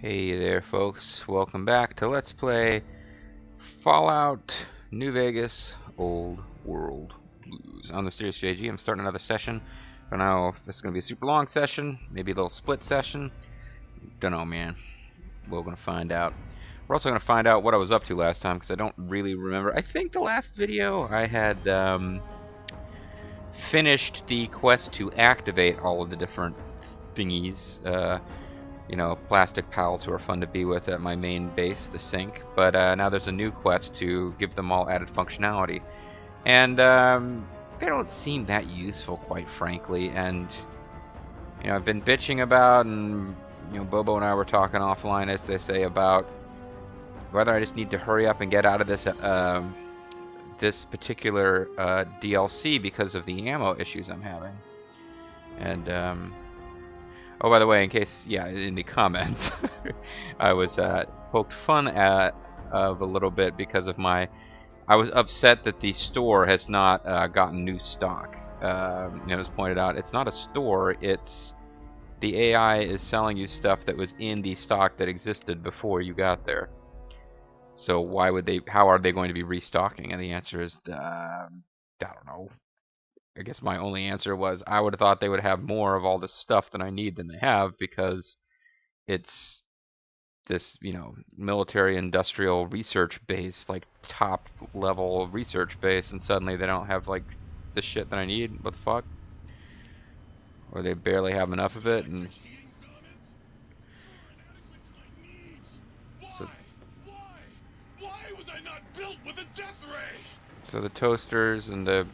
Hey there, folks. Welcome back to Let's Play Fallout New Vegas Old World Blues. I'm the Mysterious JG. I'm starting another session. Don't know if this is going to be a super long session, maybe a little split session. Don't know, man. We're going to find out. We're also going to find out what I was up to last time, because I don't really remember. I think the last video I had finished the quest to activate all of the different thingies. You know, plastic pals who are fun to be with at my main base, the sink. But now there's a new quest to give them all added functionality. And they don't seem that useful, quite frankly. And, you know, I've been bitching about, and, you know, Bobo and I were talking offline, as they say, about whether I just need to hurry up and get out of this this particular DLC because of the ammo issues I'm having. And, oh, by the way, in case, yeah, in the comments, I was poked fun at of a little bit because of I was upset that the store has not gotten new stock. It was pointed out, it's not a store, it's the AI is selling you stuff that was in the stock that existed before you got there. So why would they, how are they going to be restocking? And the answer is, I don't know. I guess my only answer was I would have thought they would have more of all this stuff than I need than they have, because it's this, you know, military industrial research base, like top level research base, and suddenly they don't have like the shit that I need. What the fuck? Or they barely have enough of it. And so, so the toasters and the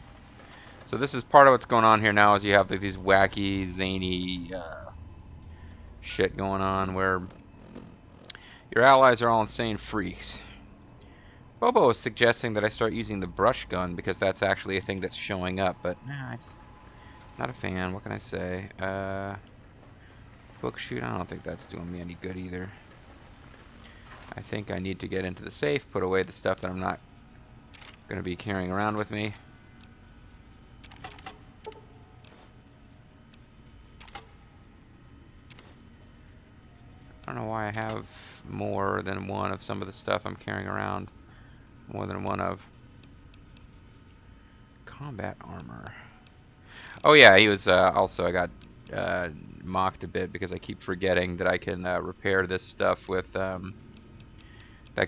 so this is part of what's going on here now, is you have like these wacky, zany shit going on where your allies are all insane freaks. Bobo is suggesting that I start using the brush gun because that's actually a thing that's showing up, but nah, I'm not a fan. What can I say? Book shoot, I don't think that's doing me any good either. I think I need to get into the safe, put away the stuff that I'm not going to be carrying around with me. I don't know why I have more than one of some of the stuff I'm carrying around. More than one of. Combat armor. Oh yeah, he was also, I got mocked a bit because I keep forgetting that I can repair this stuff with that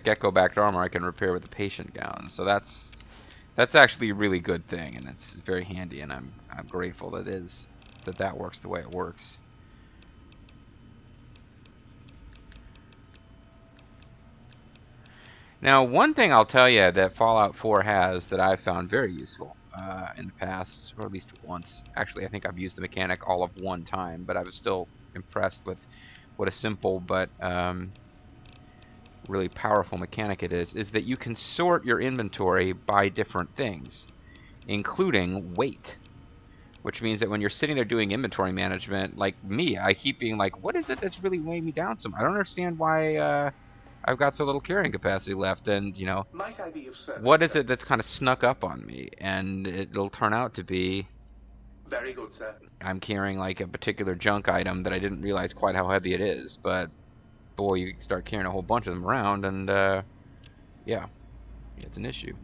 gecko-backed armor. I can repair with the patient gown. So that's actually a really good thing, and it's very handy, and I'm grateful that works the way it works. Now, one thing I'll tell you that Fallout 4 has that I've found very useful in the past, or at least once. Actually, I think I've used the mechanic all of one time, but I was still impressed with what a simple but really powerful mechanic it is that you can sort your inventory by different things, including weight. Which means that when you're sitting there doing inventory management, like me, I keep being like, what is it that's really weighing me down so much? I don't understand why I've got so little carrying capacity left, and, you know, Might I be of service, what is sir? it that's kind of snuck up on me? And it'll turn out to be Very good, sir. I'm carrying like a particular junk item that I didn't realize quite how heavy it is, but boy, you start carrying a whole bunch of them around, and yeah, it's an issue.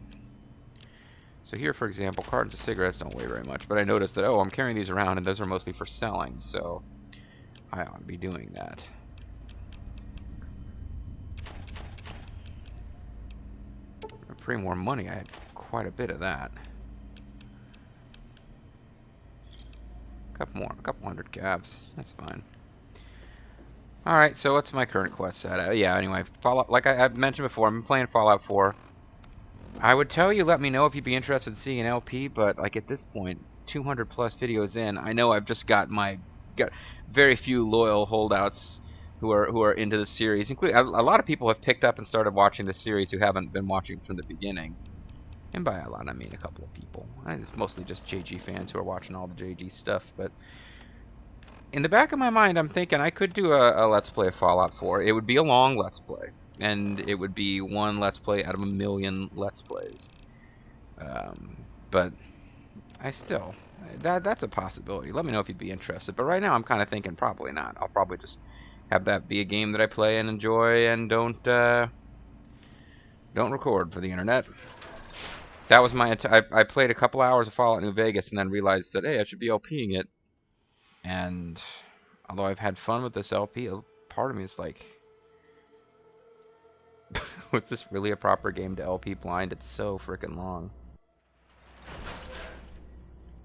So here, for example, cartons of cigarettes don't weigh very much, but I noticed that, oh, I'm carrying these around, and those are mostly for selling, so I ought to be doing that. For pretty more money, I had quite a bit of that. A couple hundred cabs, that's fine. Alright, so what's my current quest at? Yeah, anyway, Fallout, like I've mentioned before, I've been playing Fallout 4. I would tell you, let me know if you'd be interested in seeing an LP, but like at this point, 200 plus videos in, I know I've just got very few loyal holdouts who are into the series. Including a lot of people have picked up and started watching the series who haven't been watching from the beginning. And by a lot, I mean a couple of people. It's mostly just JG fans who are watching all the JG stuff, but in the back of my mind, I'm thinking I could do a Let's Play of Fallout 4. It would be a long Let's Play, and it would be one Let's Play out of a million Let's Plays. But I still, that's a possibility. Let me know if you'd be interested. But right now, I'm kind of thinking probably not. I'll probably just have that be a game that I play and enjoy and don't record for the internet. That was my I played a couple hours of Fallout New Vegas and then realized that, hey, I should be LPing it. And although I've had fun with this LP, a part of me is like, was this really a proper game to LP blind? It's so freaking long.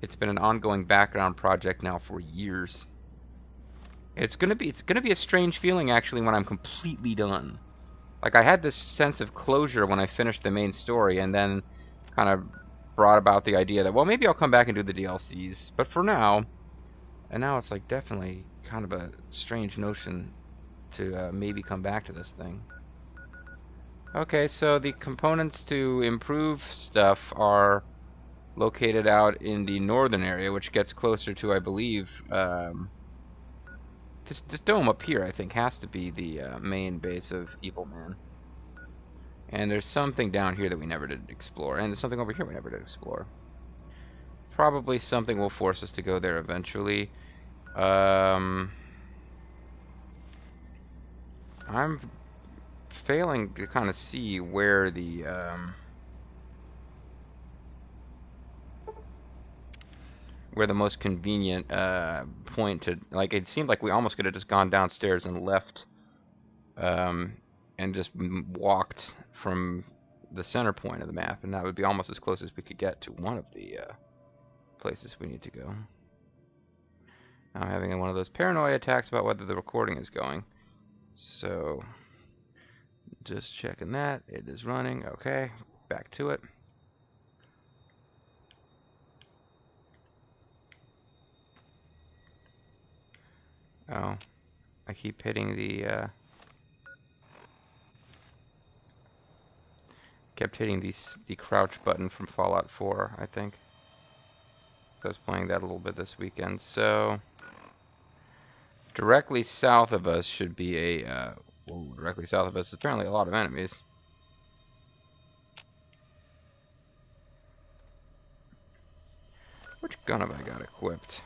It's been an ongoing background project now for years. It's gonna be a strange feeling actually when I'm completely done. Like I had this sense of closure when I finished the main story, and then kind of brought about the idea that, well, maybe I'll come back and do the DLCs. But for now, and now it's like definitely kind of a strange notion to maybe come back to this thing. Okay, so the components to improve stuff are located out in the northern area, which gets closer to, I believe, this dome up here, I think, has to be the main base of Evil Man. And there's something down here that we never did explore, and there's something over here we never did explore. Probably something will force us to go there eventually. I'm failing to kind of see where the most convenient point to, like, it seemed like we almost could have just gone downstairs and left and just walked from the center point of the map, and that would be almost as close as we could get to one of the places we need to go. Now I'm having one of those paranoia attacks about whether the recording is going. So, just checking that. It is running. Okay, back to it. Oh, I keep hitting the kept hitting the crouch button from Fallout 4, I think. So I was playing that a little bit this weekend. So directly south of us should be a whoa, directly south of us is apparently a lot of enemies. Which gun have I got equipped?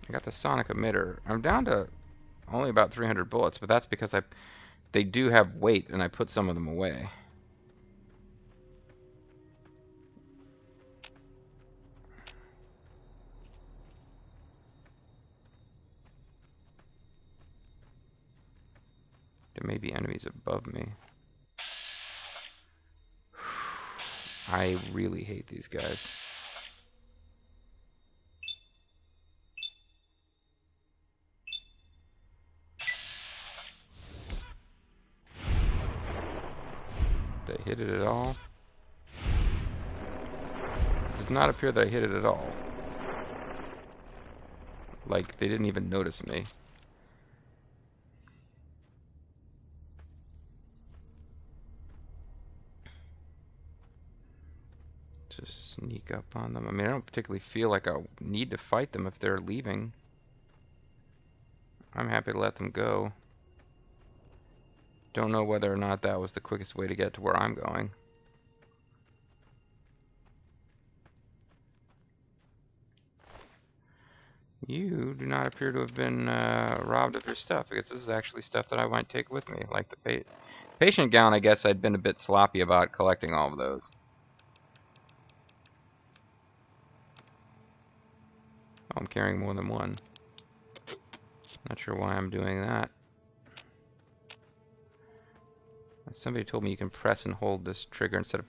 I got the sonic emitter. I'm down to only about 300 bullets, but that's because they do have weight, and I put some of them away. There may be enemies above me. I really hate these guys. Did I hit it at all? It does not appear that I hit it at all. Like, they didn't even notice me. Just sneak up on them. I mean, I don't particularly feel like I need to fight them if they're leaving. I'm happy to let them go. Don't know whether or not that was the quickest way to get to where I'm going. You do not appear to have been robbed of your stuff. I guess this is actually stuff that I might take with me. Like the patient gown, I guess I'd been a bit sloppy about collecting all of those. Oh, I'm carrying more than one. Not sure why I'm doing that. Somebody told me you can press and hold this trigger instead of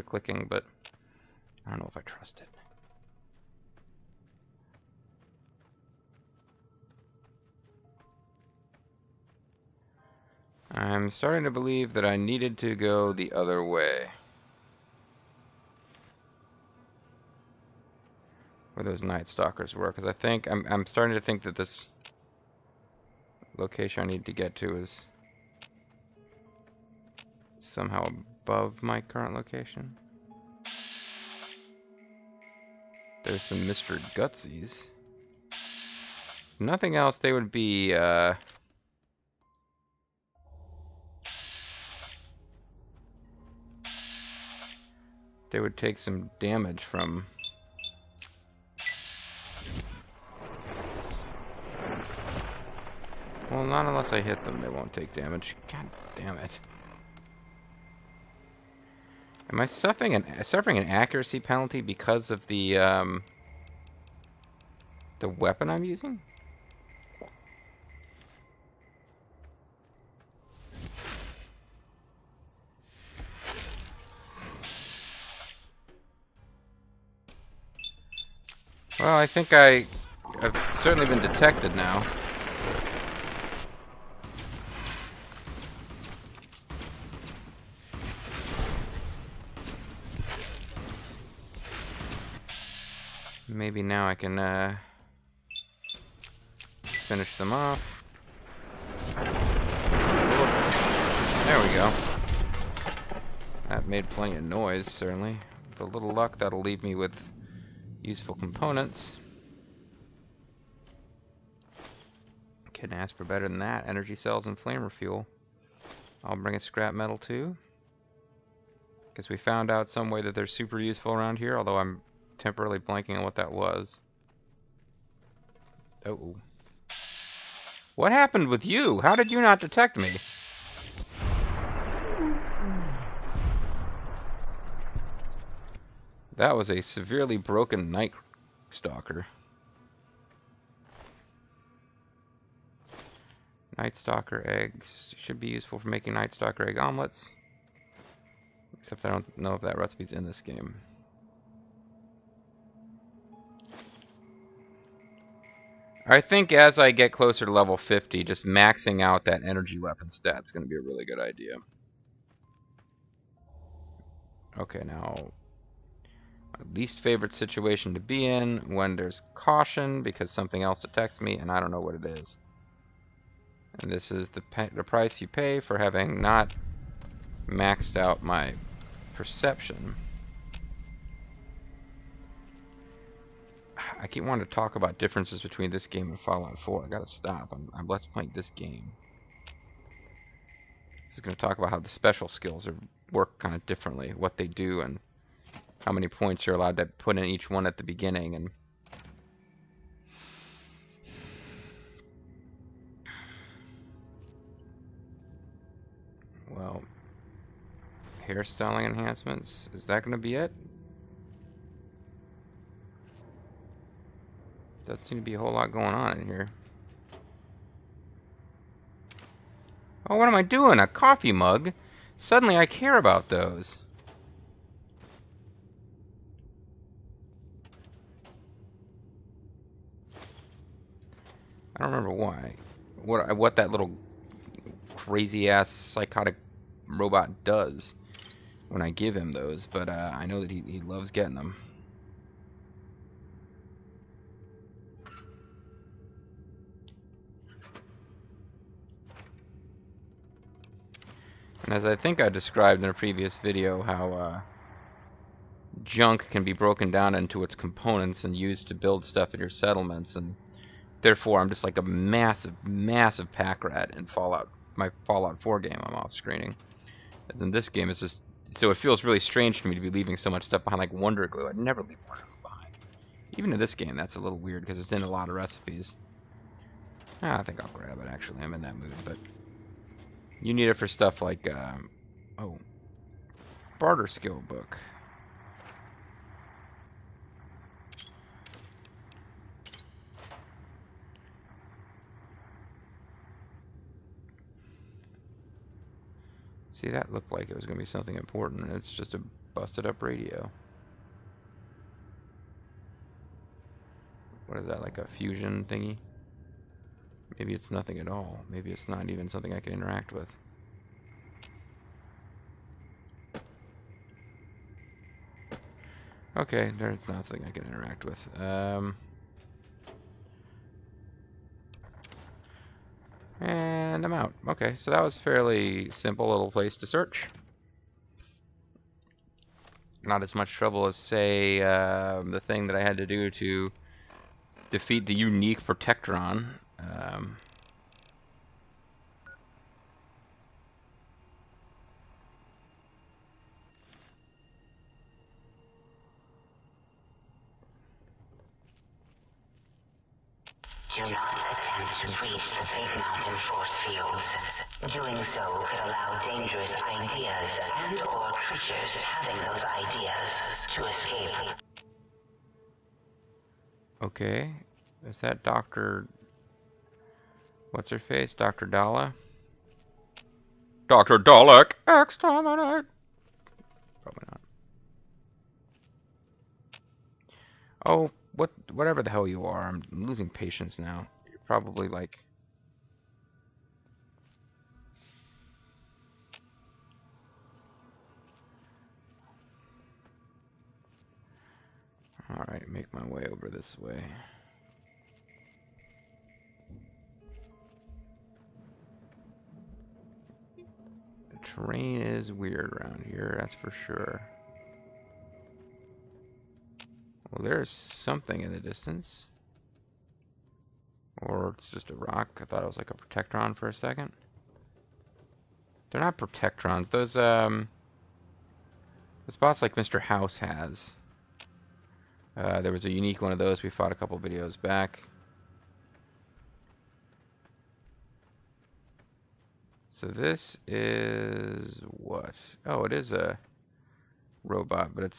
clicking, but I don't know if I trust it. I'm starting to believe that I needed to go the other way. Where those Night Stalkers were, because I think I'm starting to think that this location I need to get to is somehow above my current location. There's some Mr. Gutsies. Nothing else, they would be they would take some damage from not unless I hit them, they won't take damage. God damn it. Am I suffering an accuracy penalty because of the weapon I'm using? Well, I think I've certainly been detected now. Maybe now I can finish them off. There we go. That made plenty of noise, certainly. With a little luck, that'll leave me with useful components. Couldn't ask for better than that. Energy cells and flamer fuel. I'll bring a scrap metal too, because we found out some way that they're super useful around here, although I'm temporarily blanking on what that was. Oh. What happened with you? How did you not detect me? That was a severely broken Night Stalker. Night Stalker eggs should be useful for making Night Stalker egg omelets. Except I don't know if that recipe's in this game. I think as I get closer to level 50, just maxing out that energy weapon stat is going to be a really good idea. Okay, now, my least favorite situation to be in when there's caution because something else detects me and I don't know what it is. And this is the price you pay for having not maxed out my perception. I keep wanting to talk about differences between this game and Fallout 4. I gotta stop. I'm let's playing this game. This is going to talk about how the special skills work kind of differently, what they do, and how many points you're allowed to put in each one at the beginning. And well, hairstyling enhancements. Is that going to be it? Doesn't seem to be a whole lot going on in here. Oh, what am I doing? A coffee mug? Suddenly I care about those. I don't remember why. What that little crazy-ass psychotic robot does when I give him those, but I know that he loves getting them. And as I think I described in a previous video, how junk can be broken down into its components and used to build stuff in your settlements, and therefore I'm just like a massive, massive pack rat in my Fallout 4 game I'm off screening. And in this game, it's just, so it feels really strange to me to be leaving so much stuff behind, like Wonder Glue. I'd never leave Wonder Glue behind. Even in this game, that's a little weird because it's in a lot of recipes. I think I'll grab it, actually. I'm in that mood, but you need it for stuff like, oh, barter skill book. See, that looked like it was going to be something important. It's just a busted up radio. What is that, like a fusion thingy? Maybe it's nothing at all. Maybe it's not even something I can interact with. Okay, there's nothing I can interact with. And I'm out. Okay, so that was a fairly simple little place to search. Not as much trouble as, say, the thing that I had to do to defeat the unique Protectron. Do not attempt to breach the Fate Mountain force fields. Doing so could allow dangerous ideas and/or creatures having those ideas to escape. Okay. Is that Dr. What's her face? Dr. Dala? Dr. Dalek! Exterminate! Probably not. Oh, whatever the hell you are. I'm losing patience now. You're probably like... Alright, make my way over this way. The terrain is weird around here, that's for sure. Well, there's something in the distance. Or it's just a rock. I thought it was like a Protectron for a second. They're not Protectrons. Those spots like Mr. House has. There was a unique one of those we fought a couple videos back. So this is what? Oh, it is a robot, but it's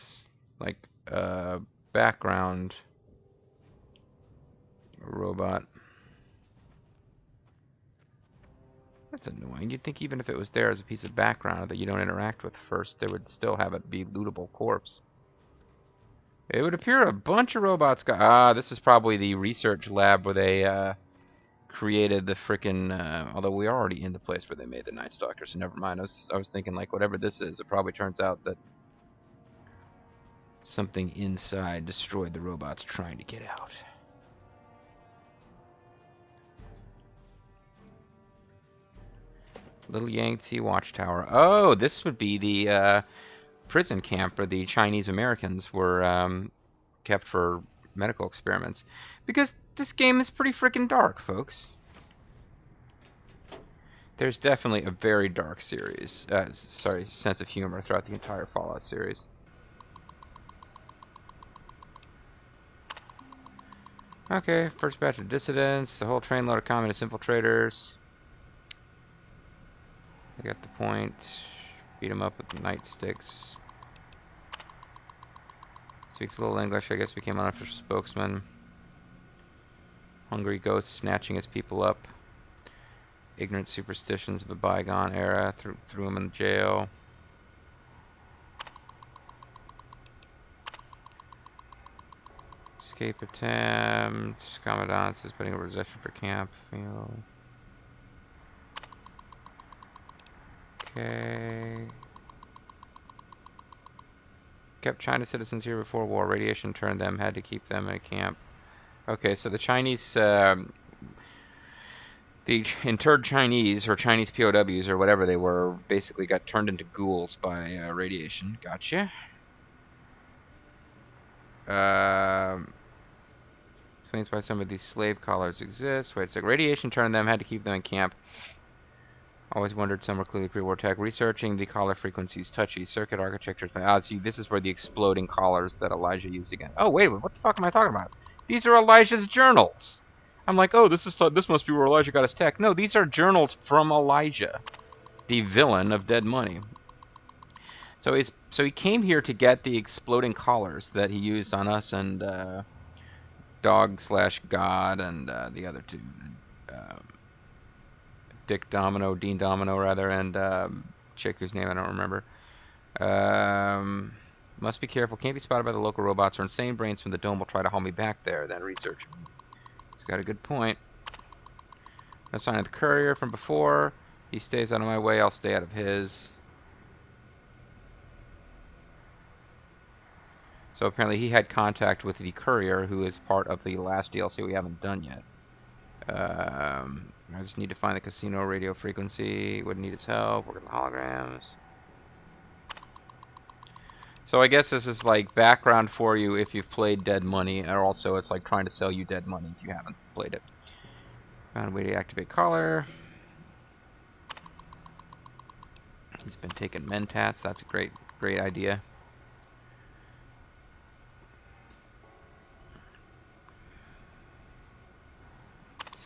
like a background robot. That's annoying. You'd think even if it was there as a piece of background that you don't interact with first, they would still have it be lootable corpse. It would appear a bunch of robots got... this is probably the research lab where they created the frickin'... although we are already in the place where they made the Night Stalker, so never mind. I was thinking, like, whatever this is, it probably turns out that something inside destroyed the robots trying to get out. Little Yangtze Watchtower. Oh, this would be the prison camp where the Chinese Americans were kept for medical experiments. Because this game is pretty freaking dark, folks. There's definitely a very dark series, sense of humor throughout the entire Fallout series. Okay, first batch of dissidents, the whole trainload of communist infiltrators. I got the point. Beat him up with the nightsticks. Speaks a little English. I guess became unofficial spokesman. Hungry ghost snatching his people up. Ignorant superstitions of a bygone era. Threw him in jail. Escape attempt. Commandant says putting a possession for camp. Field. Okay. Kept China citizens here before war. Radiation turned them. Had to keep them in a camp. Okay, so the Chinese, the interred Chinese, or Chinese POWs, or whatever they were, basically got turned into ghouls by radiation. Gotcha. Explains why some of these slave collars exist. Wait a sec. Radiation turned them. Had to keep them in camp. Always wondered some were clearly pre-war tech. Researching the collar frequencies, touchy, circuit architecture. See, this is where the exploding collars that Elijah used again. Oh, wait, what the fuck am I talking about? These are Elijah's journals. I'm like, oh, this must be where Elijah got his tech. No, these are journals from Elijah, the villain of Dead Money. So he came here to get the exploding collars that he used on us and Dog/God and the other two. Dean Domino rather, and chick whose name I don't remember. Must be careful. Can't be spotted by the local robots or insane brains from the dome will try to haul me back there. Then research me. He's got a good point. No sign of the courier from before. He stays out of my way. I'll stay out of his. So apparently he had contact with the courier, who is part of the last DLC we haven't done yet. I just need to find the casino radio frequency. Wouldn't need his help. Work on the holograms. So I guess this is like background for you if you've played Dead Money, and also it's like trying to sell you Dead Money if you haven't played it. Found a way to activate collar. He's been taking Mentats. That's a great idea.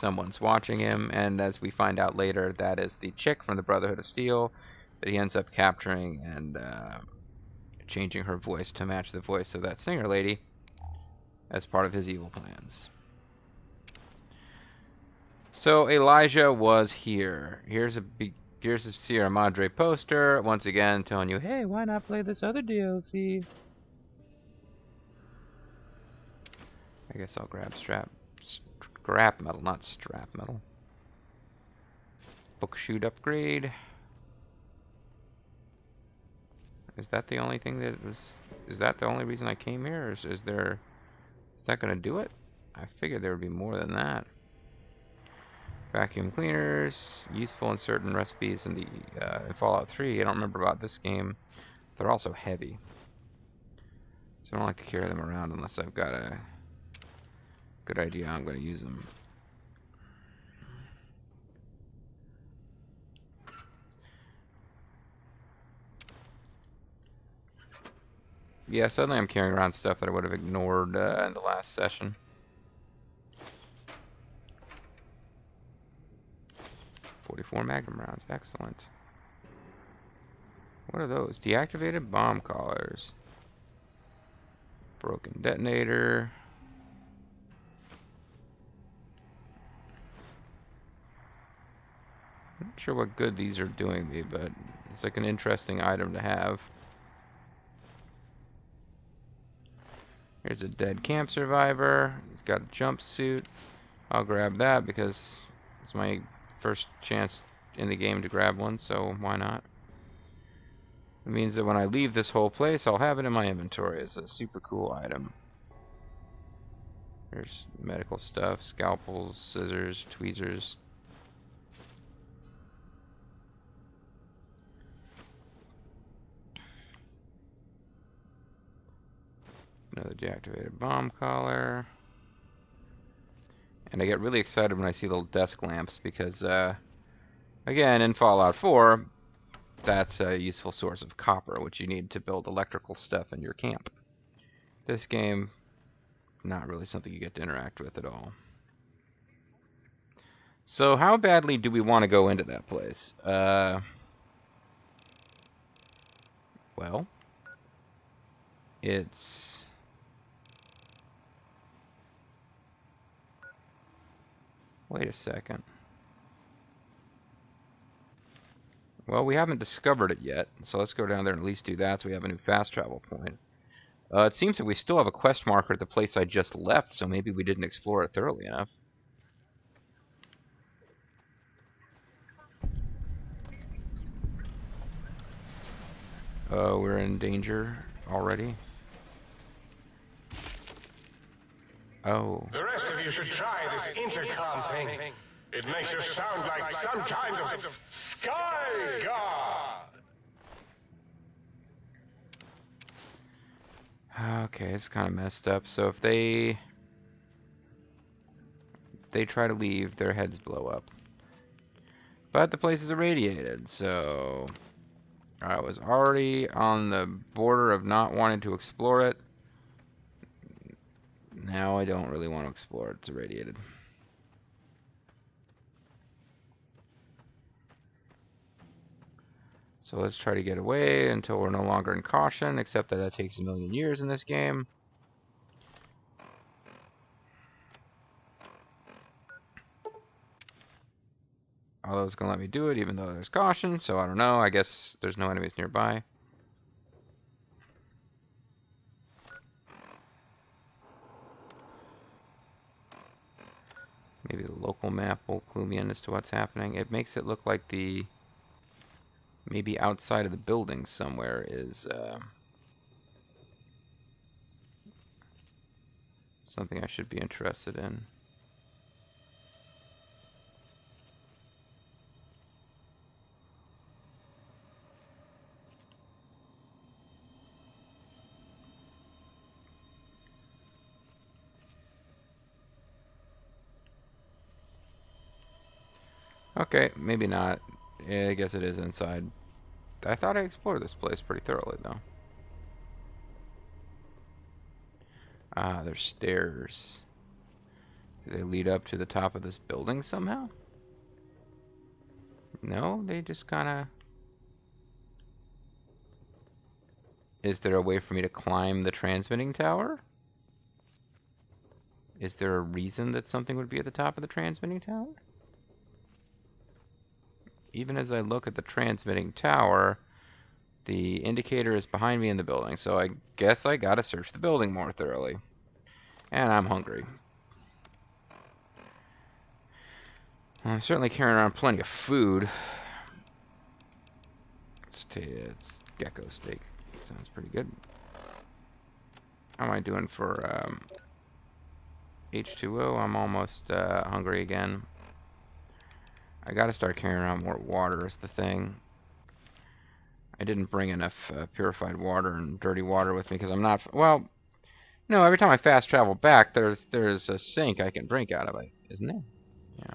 someone's watching him, and as we find out later, that is the chick from the Brotherhood of Steel that he ends up capturing and changing her voice to match the voice of that singer lady as part of his evil plans. So Elijah was here. Here's a Sierra Madre poster, once again telling you, hey, why not play this other DLC? I guess I'll grab scrap metal, not strap metal. Book chute upgrade. Is that the only thing that was? Is that the only reason I came here? Or is that gonna do it? I figured there would be more than that. Vacuum cleaners, useful in certain recipes in in Fallout 3. I don't remember about this game. They're also heavy, so I don't like to carry them around unless I've got a good idea how I'm going to use them. Yeah, suddenly I'm carrying around stuff that I would have ignored in the last session. .44 Magnum rounds, excellent. What are those? Deactivated bomb collars. Broken detonator. I'm not sure what good these are doing me, but it's like an interesting item to have. Here's a dead camp survivor. He's got a jumpsuit. I'll grab that because it's my first chance in the game to grab one, so why not? It means that when I leave this whole place, I'll have it in my inventory as a super cool item. There's medical stuff, scalpels, scissors, tweezers. Another deactivated bomb collar. And I get really excited when I see little desk lamps because, again, in Fallout 4, that's a useful source of copper, which you need to build electrical stuff in your camp. This game, not really something you get to interact with at all. So how badly do we want to go into that place? Well, it's... Wait a second. Well, we haven't discovered it yet, so let's go down there and at least do that so we have a new fast travel point. It seems that we still have a quest marker at the place I just left, so maybe we didn't explore it thoroughly enough. We're in danger already. Oh. The rest of you should try this intercom thing. It makes you sound like some kind of sky god. Okay, it's kind of messed up. So if they try to leave, their heads blow up. But the place is irradiated, so I was already on the border of not wanting to explore it. Now I don't really want to explore it. It's irradiated. So let's try to get away until we're no longer in caution, except that takes a million years in this game. Although it's going to let me do it even though there's caution, so I don't know. I guess there's no enemies nearby. Maybe the local map will clue me in as to what's happening. It makes it look like the... maybe outside of the building somewhere is something I should be interested in. Okay, maybe not. Yeah, I guess it is inside. I thought I explored this place pretty thoroughly, though. Ah, there's stairs. Do they lead up to the top of this building somehow? No, they just kinda... Is there a way for me to climb the transmitting tower? Is there a reason that something would be at the top of the transmitting tower? Even as I look at the transmitting tower, the indicator is behind me in the building, so I guess I gotta search the building more thoroughly. And I'm hungry. Well, I'm certainly carrying around plenty of food. It's gecko steak. Sounds pretty good. How am I doing for H2O? I'm almost hungry again. I gotta start carrying around more water is the thing. I didn't bring enough purified water and dirty water with me because I'm not... Well, no, every time I fast travel back, there's a sink I can drink out of it, isn't there? Yeah.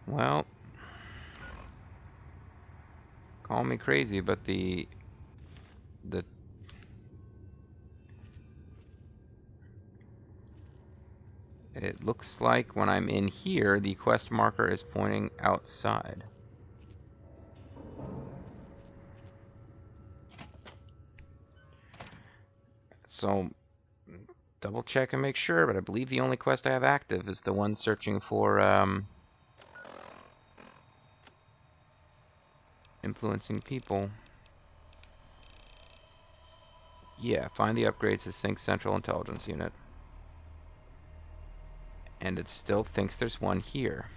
Well, call me crazy, but the it looks like when I'm in here, the quest marker is pointing outside. So, double check and make sure, but I believe the only quest I have active is the one searching for influencing people. Yeah, find the upgrades to Sync Central Intelligence Unit. And it still thinks there's one here.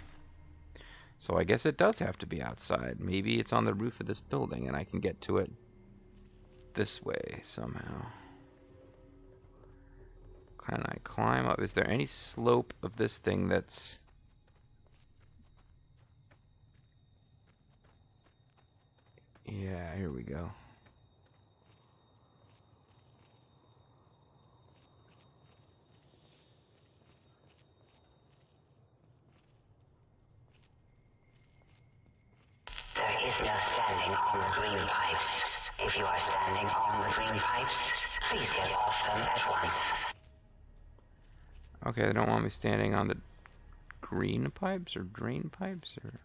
So I guess it does have to be outside. Maybe it's on the roof of this building and I can get to it this way somehow. Can I climb up? Is there any slope of this thing that's... Yeah, here we go. There is no standing on the green pipes. If you are standing on the green pipes, please get off them at once. Okay, they don't want me standing on the green pipes or drain pipes or...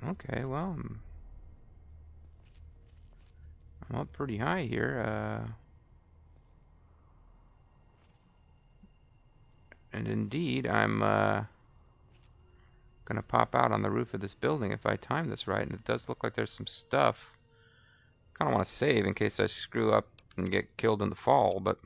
Okay, well, I'm up pretty high here, and indeed, I'm gonna pop out on the roof of this building if I time this right, and it does look like there's some stuff. Kinda wanna save in case I screw up and get killed in the fall, but...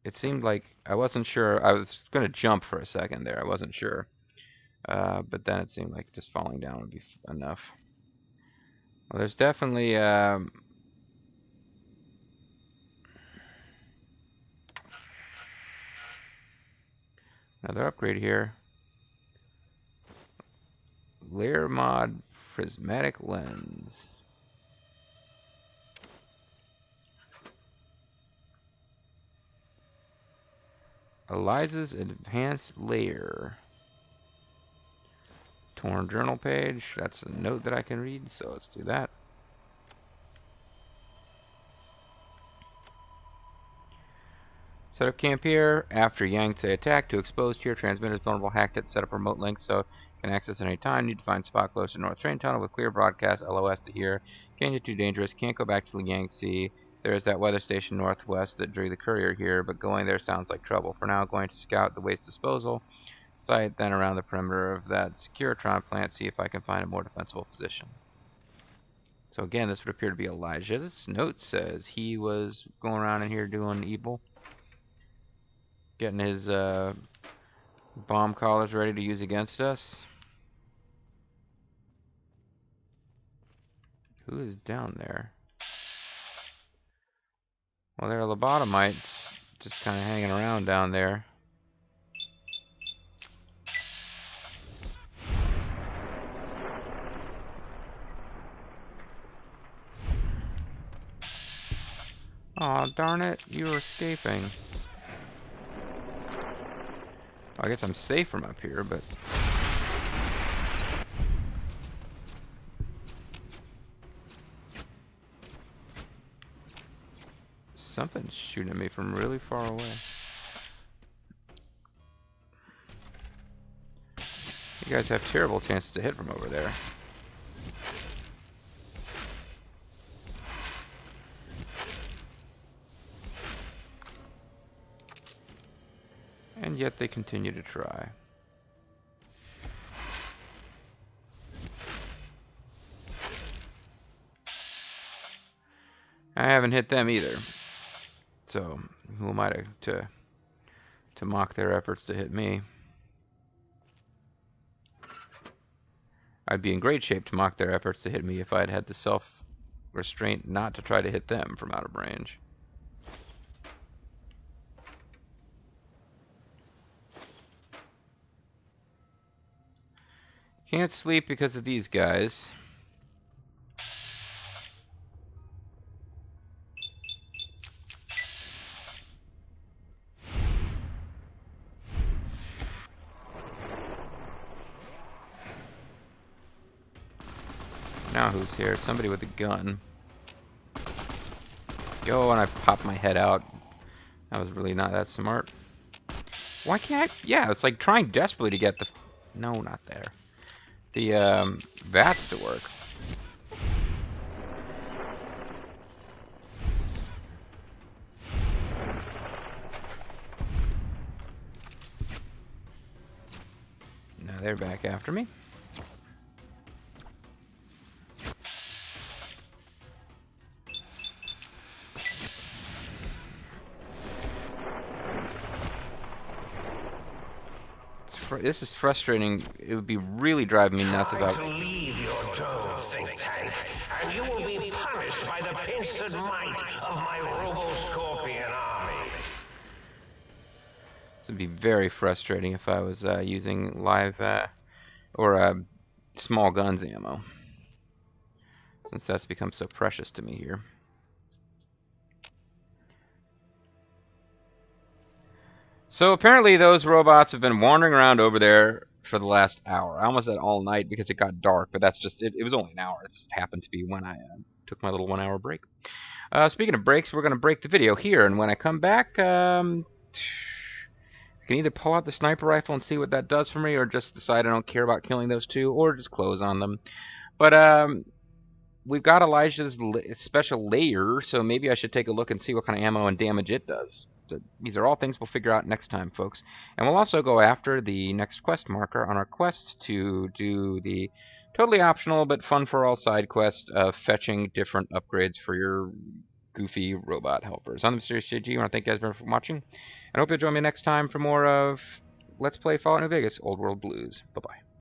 It seemed like I wasn't sure. I was going to jump for a second there. I wasn't sure. But then it seemed like just falling down would be enough. Well, there's definitely... another upgrade here. Layer mod prismatic lens. Eliza's advanced layer. Torn journal page. That's a note that I can read, so let's do that. Set up camp here. After Yangtze attack, to expose tier transmitters vulnerable, hacked it, set up remote links so can access at any time. Need to find spot close to North Train Tunnel with clear broadcast LOS to here. Can't get too dangerous. Can't go back to Yangtze. There's that weather station northwest that drew the courier here, but going there sounds like trouble. For now, going to scout the waste disposal site, then around the perimeter of that Securitron plant, see if I can find a more defensible position. So again, this would appear to be Elijah's. Note says he was going around in here doing evil. Getting his bomb collars ready to use against us. Who is down there? Well, there are lobotomites just kind of hanging around down there. Aw, darn it, you were escaping. I guess I'm safe from up here, but... Something's shooting at me from really far away. You guys have terrible chances to hit from over there. And yet they continue to try. I haven't hit them either. So, who am I to mock their efforts to hit me? I'd be in great shape to mock their efforts to hit me if I'd had the self-restraint not to try to hit them from out of range. Can't sleep because of these guys. Now who's here? Somebody with a gun. Go, and I pop my head out. That was really not that smart. Why can't I? Yeah, it's like trying desperately to get the... No, not there. The, VATS to work. Now they're back after me. This is frustrating. It would be really driving me nuts Try about... to leave your dome, think tank, and you will be punished by the pincered might of my Robo-Scorpion army. This would be very frustrating if I was using live or small guns ammo, since that's become so precious to me here. So apparently those robots have been wandering around over there for the last hour. I almost said all night because it got dark, but that's just it. It was only an hour. It just happened to be when I took my little 1 hour break. Speaking of breaks, we're going to break the video here, and when I come back, I can either pull out the sniper rifle and see what that does for me, or just decide I don't care about killing those two, or just close on them. But we've got Elijah's special layer, so maybe I should take a look and see what kind of ammo and damage it does. So these are all things we'll figure out next time, folks. And we'll also go after the next quest marker on our quest to do the totally optional but fun for all side quest of fetching different upgrades for your goofy robot helpers. I'm the Mysterious JG. I want to thank you guys very much for watching. And I hope you'll join me next time for more of Let's Play Fallout New Vegas Old World Blues. Bye-bye.